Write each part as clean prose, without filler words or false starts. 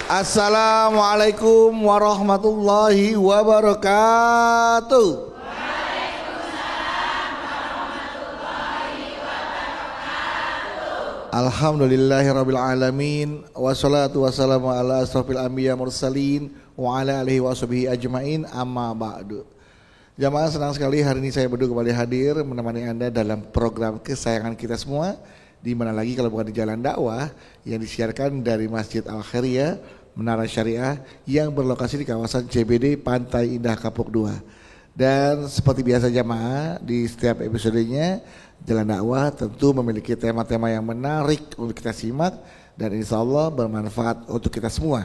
Assalamualaikum warahmatullahi wabarakatuh. Alhamdulillahirabbil alamin wassalatu wassalamu ala asrofil anbiya mursalin wa ala alihi washabihi ajmain amma ba'du. Jamaah, senang sekali hari ini saya berdua kembali hadir menemani Anda dalam program kesayangan kita semua, di mana lagi kalau bukan di Jalan Dakwah yang disiarkan dari Masjid Al-Khairiyah Menara Syariah yang berlokasi di kawasan CBD Pantai Indah Kapuk 2. Dan seperti biasa jamaah, di setiap episodenya Jalan Dakwah tentu memiliki tema-tema yang menarik untuk kita simak dan insya Allah bermanfaat untuk kita semua,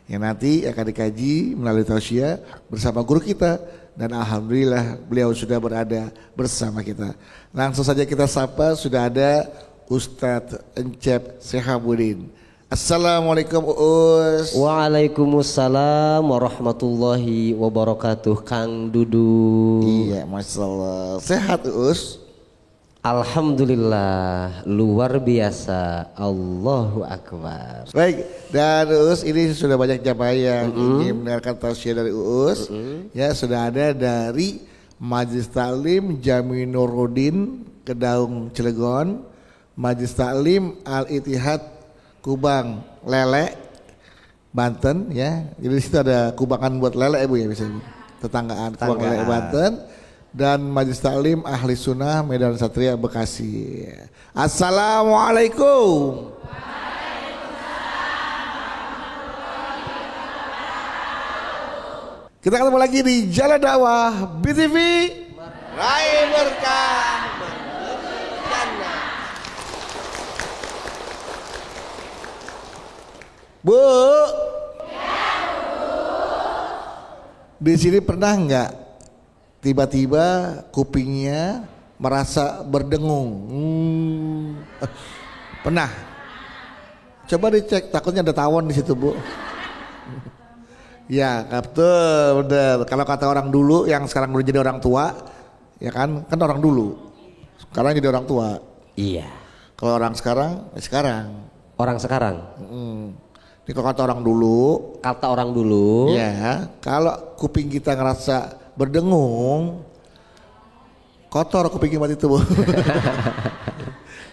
yang nanti akan dikaji melalui tausiah bersama guru kita, dan alhamdulillah beliau sudah berada bersama kita. Langsung saja kita sapa, sudah ada Ustadz Encep Sehabuddin. Assalamualaikum Uus. Waalaikumsalam warahmatullahi wabarakatuh. Kang Dudu. Iya, Masya Allah. Sehat Uus? Alhamdulillah, luar biasa. Allahu Akbar. Baik, dan Uus ini sudah banyak jamaah yang ingin mendengarkan tausiah dari Uus. Ya, sudah ada dari Majelis Taklim Jami Nuruddin Kedaung Cilegon, Majelis Taklim Al-Ittihad Kubang Lele Banten, ya. Jadi di situ ada kubangan buat lele Bu ya, bisa tetanggaan Kubang Lele Banten, dan Majelis Taklim Ahli Sunnah Medan Satria Bekasi. Assalamualaikum. Kita ketemu lagi di Jalan Dakwah BTV Raih Berkah. Bu, di sini pernah nggak tiba-tiba kupingnya merasa berdengung? Pernah? Coba dicek, takutnya ada tawon di situ Bu. Ya, betul, benar. Kalau kata orang dulu yang sekarang udah jadi orang tua, ya kan orang dulu, sekarang jadi orang tua. Iya. Kalau orang sekarang, sekarang. Orang sekarang. Ini kalau kata orang dulu. Kata orang dulu. Ya, kalau kuping kita ngerasa berdengung, kotor kuping kita itu Bu.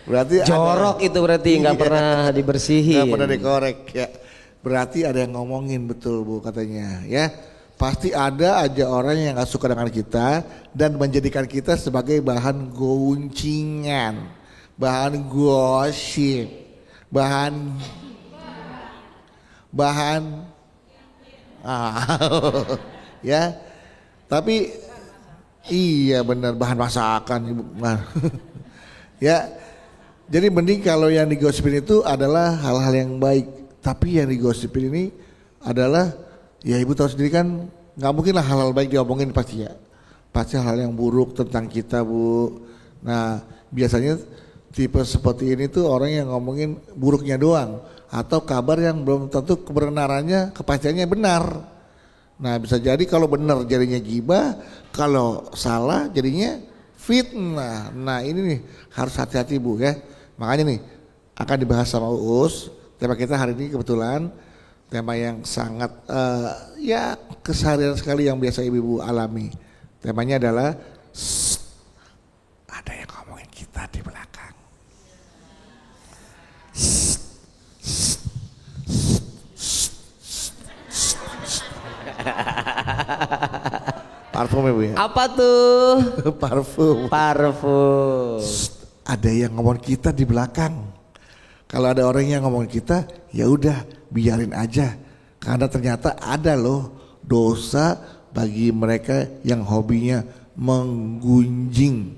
Berarti jorok ada, itu berarti nggak pernah dibersihin. Nggak pernah dikorek ya. Berarti ada yang ngomongin, betul Bu katanya ya. Pasti ada aja orang yang nggak suka dengan kita dan menjadikan kita sebagai bahan guncingan, bahan gosip, bahan ya. Tapi iya benar, bahan masakan Ibu. Ya. Jadi mending kalau yang digosipin itu adalah hal-hal yang baik. Tapi yang digosipin ini adalah, ya Ibu tahu sendiri kan, nggak mungkin lah hal-hal baik diomongin pasti ya. Pasti hal-hal yang buruk tentang kita Bu. Nah biasanya tipe seperti ini tuh orang yang ngomongin buruknya doang, atau kabar yang belum tentu kebenarannya, kepastiannya benar. Nah bisa jadi kalau benar jadinya gibah, kalau salah jadinya fitnah. Nah ini nih harus hati-hati Bu ya. Makanya nih akan dibahas sama Uus. Tema kita hari ini kebetulan tema yang sangat ya keseharian sekali yang biasa ibu-ibu alami. Temanya adalah ada yang ngomongin kita di belakang. Parfum Ibu ya? Apa tuh? Parfum. Parfum. Ada yang ngomong kita di belakang. Kalau ada orang yang ngomong kita, ya udah biarin aja. Karena ternyata ada loh dosa bagi mereka yang hobinya menggunjing.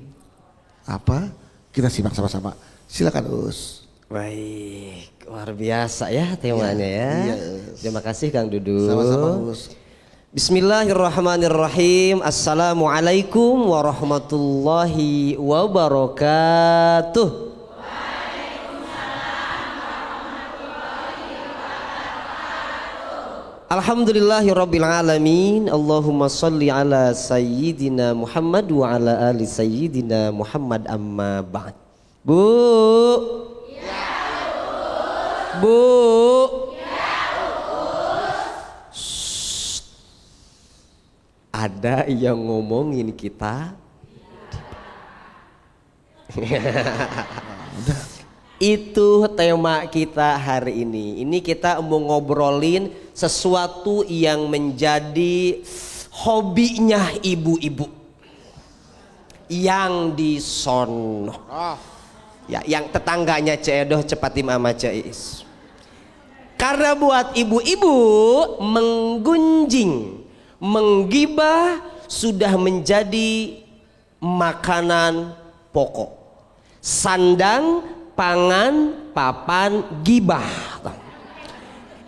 Apa? Kita simak sama-sama. Silakan Us. Baik, luar biasa ya temanya ya. Iya. Terima kasih Kang Dudu. Sama-sama Us. Bismillahirrahmanirrahim. Assalamualaikum warahmatullahi wabarakatuh. Alhamdulillahirabbil alamin. Allahumma shalli ala sayyidina Muhammad wa ala ali sayyidina Muhammad, amma ba'd. Bu. Ya, Bu. Ya, ada yang ngomongin kita. Itu tema kita hari ini. Ini kita mau ngobrolin sesuatu yang menjadi hobinya ibu-ibu yang disono. Ya, yang tetangganya Ceedoh Cepatim ama Ceis. Karena buat ibu-ibu menggunjing, menggibah sudah menjadi makanan pokok. Sandang, pangan, papan, gibah.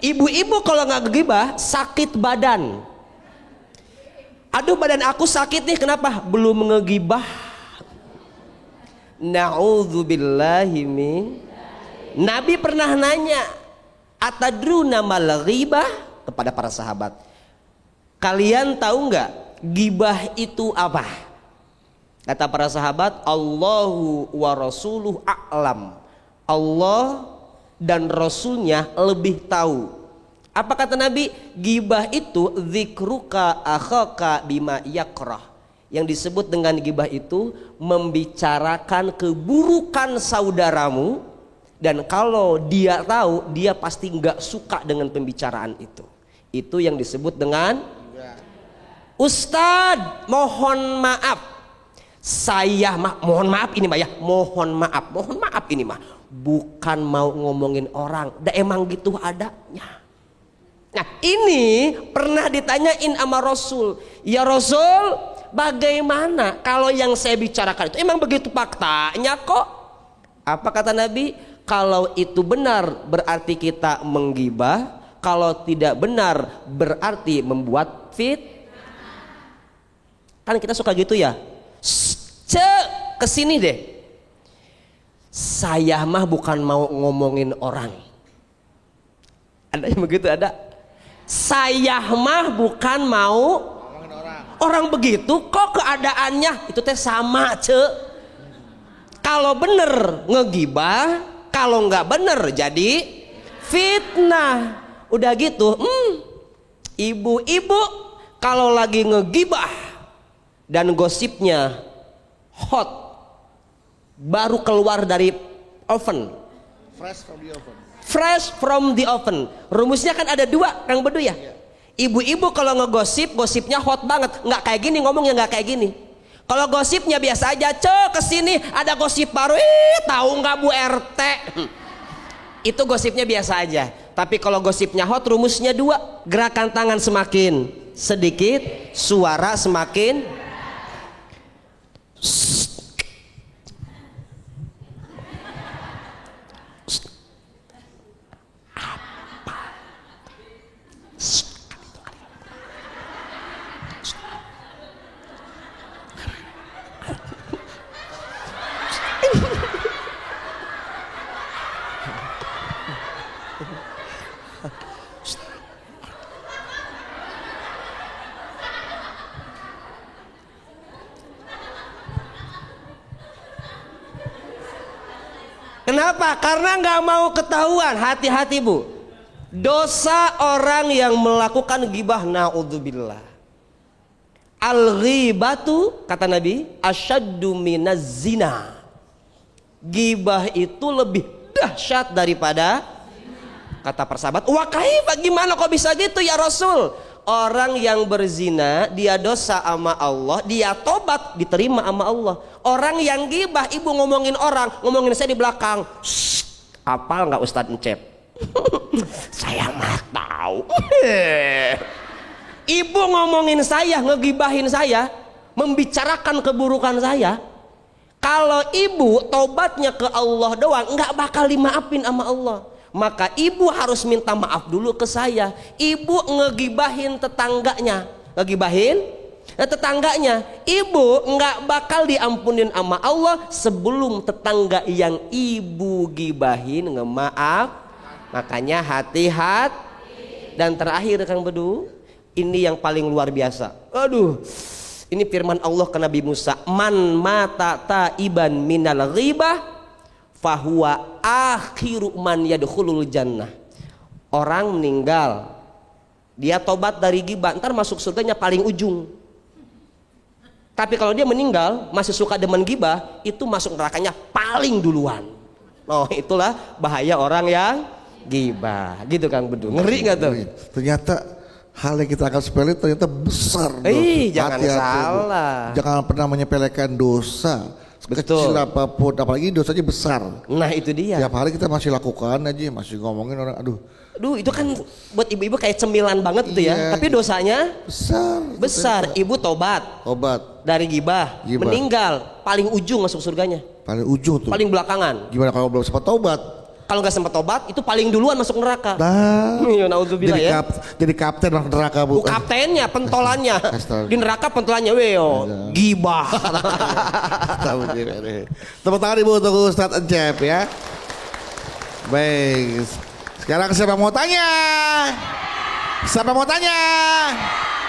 Ibu-ibu kalau nggak gibah sakit badan. Aduh, badan aku sakit nih, kenapa? Belum ngegibah. Na'udzubillahi min. Nabi pernah nanya, atadruna mal ghibah, kepada para sahabat. Kalian tahu nggak gibah itu apa? Kata para sahabat, Allahu wa rasuluh a'lam. Allah dan Rasulnya lebih tahu. Apa kata Nabi? Gibah itu dzikruka akhaka bima yakrah. Yang disebut dengan gibah itu membicarakan keburukan saudaramu, dan kalau dia tahu, dia pasti nggak suka dengan pembicaraan itu. Itu yang disebut dengan Ustadz, mohon maaf. Saya mohon maaf ini mah ya, mohon maaf ini mah bukan mau ngomongin orang, dah emang gitu adanya. Nah, ini pernah ditanyain sama Rasul, ya Rasul, bagaimana kalau yang saya bicarakan itu emang begitu faktanya kok? Apa kata Nabi? Kalau itu benar berarti kita menggibah, kalau tidak benar berarti membuat kan kita suka gitu ya. Kesini deh. Saya mah bukan mau ngomongin orang. Ada yang begitu, ada. Saya mah bukan mau ngomongin orang begitu kok keadaannya itu teh sama, Kalau bener ngegibah, kalau nggak bener jadi fitnah. Udah gitu, ibu-ibu kalau lagi ngegibah dan gosipnya hot, baru keluar dari oven, fresh from the oven. Rumusnya kan ada dua, Kang Bedu ya. Ibu-ibu kalau ngegosip, gosipnya hot banget, nggak kayak gini ngomongnya, nggak kayak gini. Kalau gosipnya biasa aja, kesini ada gosip baru, tahu nggak Bu RT? Itu gosipnya biasa aja. Tapi kalau gosipnya hot, rumusnya dua, gerakan tangan semakin sedikit, suara semakin. Kenapa? Karena nggak mau ketahuan. Hati-hati Bu. Dosa orang yang melakukan gibah, naudzubillah. Al-ghibatu, kata Nabi, asyaddu minaz zina. Gibah itu lebih dahsyat daripada, kata persahabat, wah kaifa, gimana kok bisa gitu ya Rasul? Orang yang berzina, dia dosa sama Allah, dia tobat, diterima sama Allah. Orang yang gibah, ibu ngomongin orang, ngomongin saya di belakang. Apal nggak Ustadz Encep? Saya mah tahu. Ibu ngomongin saya, ngegibahin saya, membicarakan keburukan saya. Kalau ibu tobatnya ke Allah doang, nggak bakal dimaafin sama Allah. Maka ibu harus minta maaf dulu ke saya. Ibu ngegibahin tetangganya, tetangganya, ibu nggak bakal diampunin sama Allah sebelum tetangga yang ibu gibahin ngemaaf. Makanya hati-hati. Dan terakhir Kang Bedu, ini yang paling luar biasa. Aduh, ini firman Allah ke Nabi Musa, man mata taiban minal ghibah fahuwa akhiru man yadkhulul jannah. Orang meninggal, dia tobat dari gibah, ntar masuk surganya paling ujung. Tapi kalau dia meninggal masih suka demen gibah, itu masuk nerakanya paling duluan. Oh, itulah bahaya orang yang gibah. Gitu Kang Bedu. Ngeri nggak tuh? Ternyata hal yang kita anggap sepele ternyata besar. Jangan salah. Jangan pernah menyepelekan dosa. Betul. Kecil apapun, apalagi dosanya besar. Nah itu dia. Tiap hari kita masih lakukan aja, masih ngomongin orang, aduh itu kan buat ibu-ibu kayak cemilan banget tuh ya. Tapi dosanya besar. Ibu tobat dari gibah, meninggal paling ujung masuk surganya. Paling ujung tuh. Paling belakangan. Gimana kalau belum sempat tobat? Kalau nggak sempat tobat itu paling duluan masuk neraka. Naudzubillah ya. Jadi kapten masuk neraka, Bu. Kaptennya, pentolannya. Di neraka pentolannya gibah. Tepuk tangan Ibu untuk Ustadz Encep ya. Baik. Sekarang siapa mau tanya? Siapa mau tanya?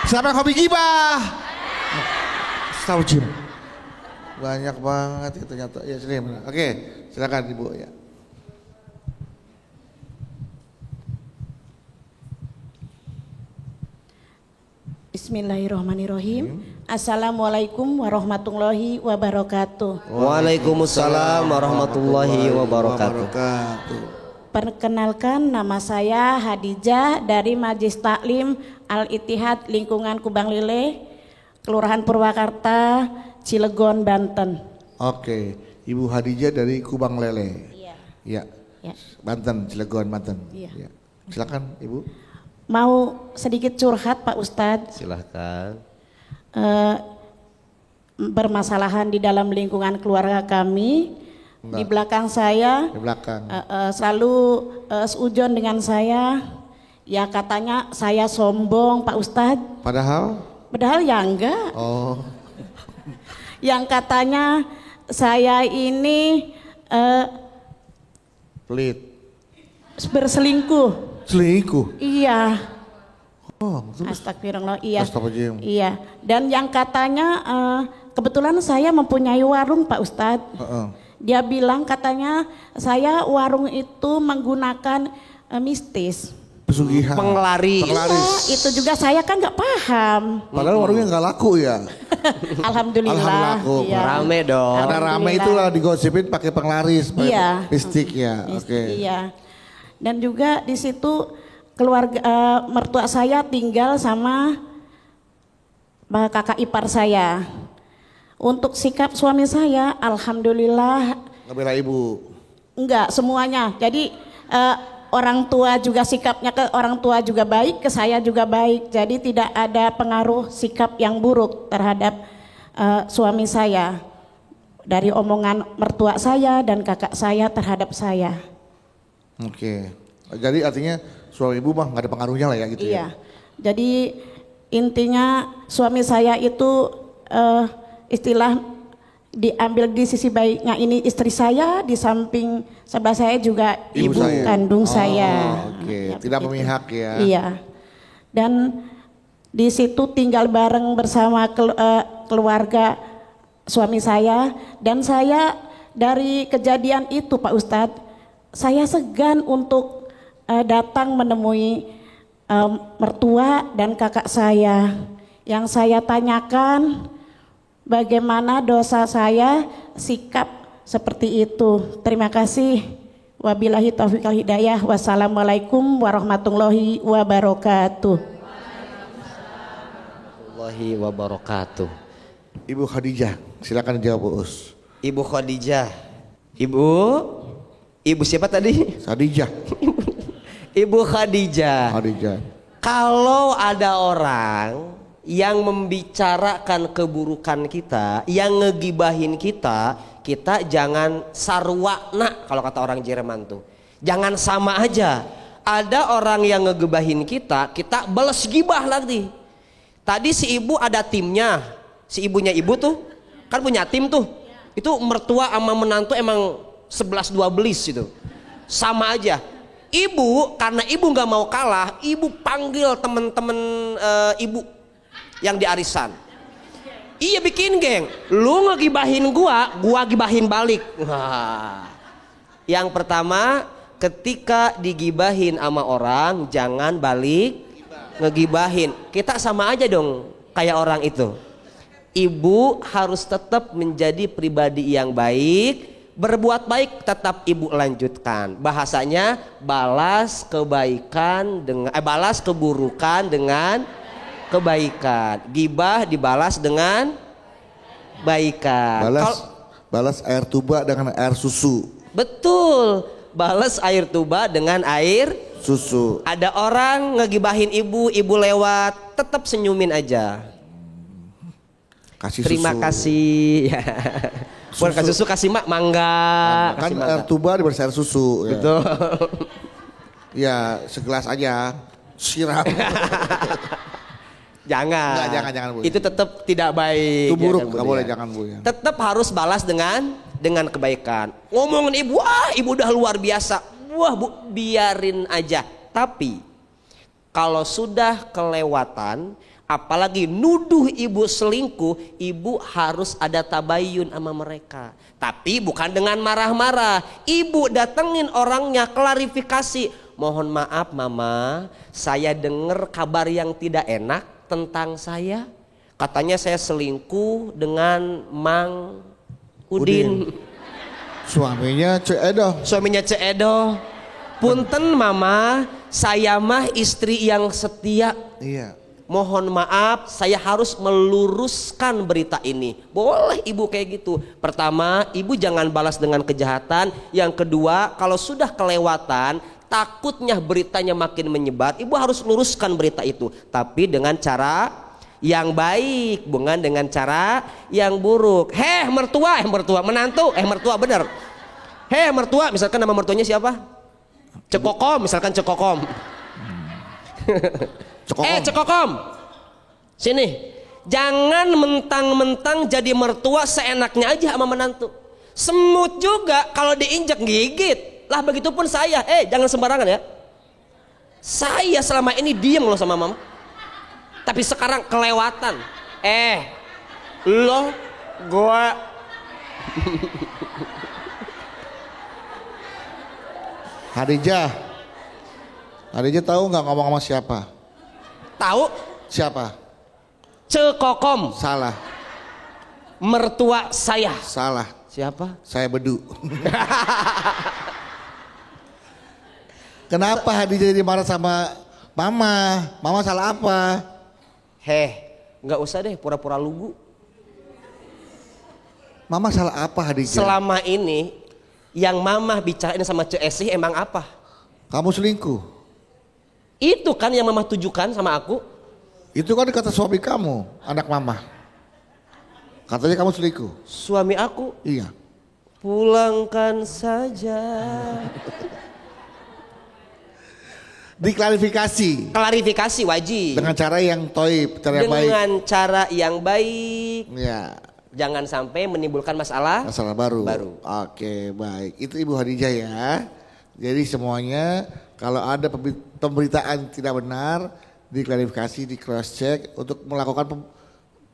Siapa yang hobi gibah? Astagfirullah. Banyak banget itu ternyata. Ya sini. Oke, silakan Ibu ya. Bismillahirrahmanirrahim. Assalamualaikum warahmatullahi wabarakatuh. Waalaikumsalam warahmatullahi wabarakatuh. Perkenalkan, nama saya Hadijah dari Majelis Taklim Al-Ittihad Lingkungan Kubang Lele, Kelurahan Purwakarta, Cilegon, Banten. Oke, Ibu Hadijah dari Kubang Lele. Iya. Ya. Banten, Cilegon, Banten. Iya. Ya. Silakan Ibu. Mau sedikit curhat Pak Ustadz. Silahkan. Bermasalahan di dalam lingkungan keluarga kami. Di belakang saya selalu seujon dengan saya. Ya katanya saya sombong Pak Ustadz. Padahal ya enggak. Oh. Yang katanya saya ini pelit, berselingkuh. Selingkuh? Iya. Oh, astagfirullah. Iya. Astagfirullah. Iya. Dan yang katanya kebetulan saya mempunyai warung Pak Ustadz. Dia bilang katanya saya warung itu menggunakan mistis. Pesugihan. Penglaris. Iya, itu juga saya kan nggak paham. Padahal warungnya nggak laku ya. Alhamdulillah. Iya. Rame dong. Karena rame itulah digosipin pakai penglaris, iya. mistik ya. Oke. Iya. Dan juga di situ keluarga mertua saya tinggal sama kakak ipar saya. Untuk sikap suami saya, alhamdulillah. Ngebela ibu? Enggak, semuanya. Jadi orang tua juga sikapnya ke orang tua juga baik, ke saya juga baik. Jadi tidak ada pengaruh sikap yang buruk terhadap suami saya. Dari omongan mertua saya dan kakak saya terhadap saya. Oke. Jadi artinya suami ibu mah nggak ada pengaruhnya lah ya gitu ya? Iya. Jadi intinya suami saya itu istilah diambil di sisi baiknya ini istri saya, di samping sebelah saya juga ibu kandung saya. Oke, Ya, tidak begitu. memihak ya. Iya. Dan di situ tinggal bareng bersama keluarga suami saya, dan saya dari kejadian itu Pak Ustadz, saya segan untuk datang menemui mertua dan kakak saya. Yang saya tanyakan, bagaimana dosa saya sikap seperti itu. Terima kasih. Wabillahi taufiq wal hidayah. Wassalamualaikum warahmatullahi wabarakatuh. Warahmatullahi wabarakatuh. Ibu Khadijah, silakan jawab Us. Ibu Khadijah. Ibu siapa tadi? Khadijah. Ibu Khadijah. Kalau ada orang yang membicarakan keburukan kita, yang ngegibahin kita, kita jangan sarwana kalau kata orang Jerman tuh. Jangan sama aja. Ada orang yang ngegibahin kita, kita balas gibah lagi. Tadi si ibu ada timnya, si ibunya ibu tuh kan punya tim tuh. Itu mertua sama menantu emang 11-12 itu. Sama aja. Ibu karena ibu nggak mau kalah, ibu panggil temen-temen ibu yang di arisan. Iya bikin geng. Lu ngegibahin gua gibahin balik. Wah. Yang pertama, ketika digibahin sama orang, jangan balik ngegibahin. Kita sama aja dong kayak orang itu. ibu harus tetap menjadi pribadi yang baik. Berbuat baik tetap ibu lanjutkan. Bahasanya balas kebaikan dengan balas keburukan dengan kebaikan. Gibah dibalas dengan baikan. Balas air tuba dengan air susu. Betul. Balas air tuba dengan air susu. Ada orang ngegibahin ibu lewat, tetap senyumin aja. Kasih Terima susu. kasih. Bukan kasih susu, kasih mangga. Kan Kasih air tuba dibalas air susu. Ya. Betul. Ya segelas aja. Siram. Jangan. Enggak, jangan Bu. Itu tetap tidak baik. Itu buruk, Jangan, nggak boleh, jangan Bu. Ya. Tetap harus balas dengan kebaikan. Ngomongin ibu, ibu udah luar biasa. Wah Bu, biarin aja. Tapi kalau sudah kelewatan, apalagi nuduh ibu selingkuh, ibu harus ada tabayun sama mereka. Tapi bukan dengan marah-marah. Ibu datengin orangnya, klarifikasi. Mohon maaf Mama, saya dengar kabar yang tidak enak tentang saya. Katanya saya selingkuh dengan Mang Udin. Suaminya Cek Edo. Suaminya Cek Edo. Punten Mama, saya mah istri yang setia. Iya. Mohon maaf, saya harus meluruskan berita ini. Boleh ibu kayak gitu. Pertama, ibu jangan balas dengan kejahatan. Yang kedua, kalau sudah kelewatan, takutnya beritanya makin menyebar, ibu harus luruskan berita itu. Tapi dengan cara yang baik, bukan dengan cara yang buruk. Mertua, menantu, mertua bener. Mertua, misalkan nama mertuanya siapa? Cekokom, misalkan Cekokom. Cekokom, sini. Jangan mentang-mentang jadi mertua seenaknya aja sama menantu. Semut juga kalau diinjak gigit. Lah begitupun saya. Jangan sembarangan ya. Saya selama ini diem loh sama mama. Tapi sekarang kelewatan. Lo, gua. Hadijah tahu nggak ngomong sama siapa? Tahu? Siapa? Cekokom. Salah. Mertua saya. Salah. Siapa? Saya Bedu. Kenapa Hadijah jadi marah sama Mama? Mama salah apa? Nggak usah deh pura-pura lugu. Mama salah apa Hadijah? Selama ini yang Mama bicarain sama Cek Esi emang apa? Kamu selingkuh. Itu kan yang Mama tujukan sama aku. Itu kan kata suami kamu, anak Mama. Katanya kamu selingkuh. Suami aku? Iya. Pulangkan saja. Diklarifikasi. Klarifikasi wajib. Dengan cara yang toib, cara yang baik. Dengan cara yang baik. Ya. Jangan sampai menimbulkan masalah baru. Oke, baik. Itu Ibu Hadijah ya. Jadi semuanya kalau ada pemberitaan tidak benar, diklarifikasi, di cross check untuk melakukan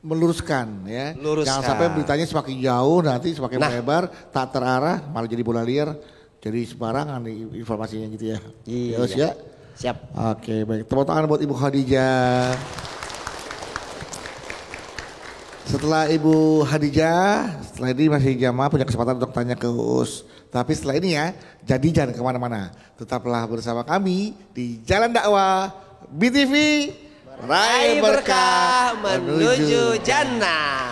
meluruskan ya. Jangan sampai beritanya semakin jauh nanti semakin melebar, tak terarah, malah jadi bola liar, jadi sembarangan informasinya gitu ya. Iya. Terus ya. Siap. Oke, baik. Tepuk tangan buat Ibu Hadijah. Setelah Ibu Hadijah, setelah ini masih jamaah punya kesempatan untuk tanya ke Uus. Tapi setelah ini ya, jadi jangan kemana-mana. Tetaplah bersama kami di Jalan Dakwah BTV. Raih berkah menuju jannah.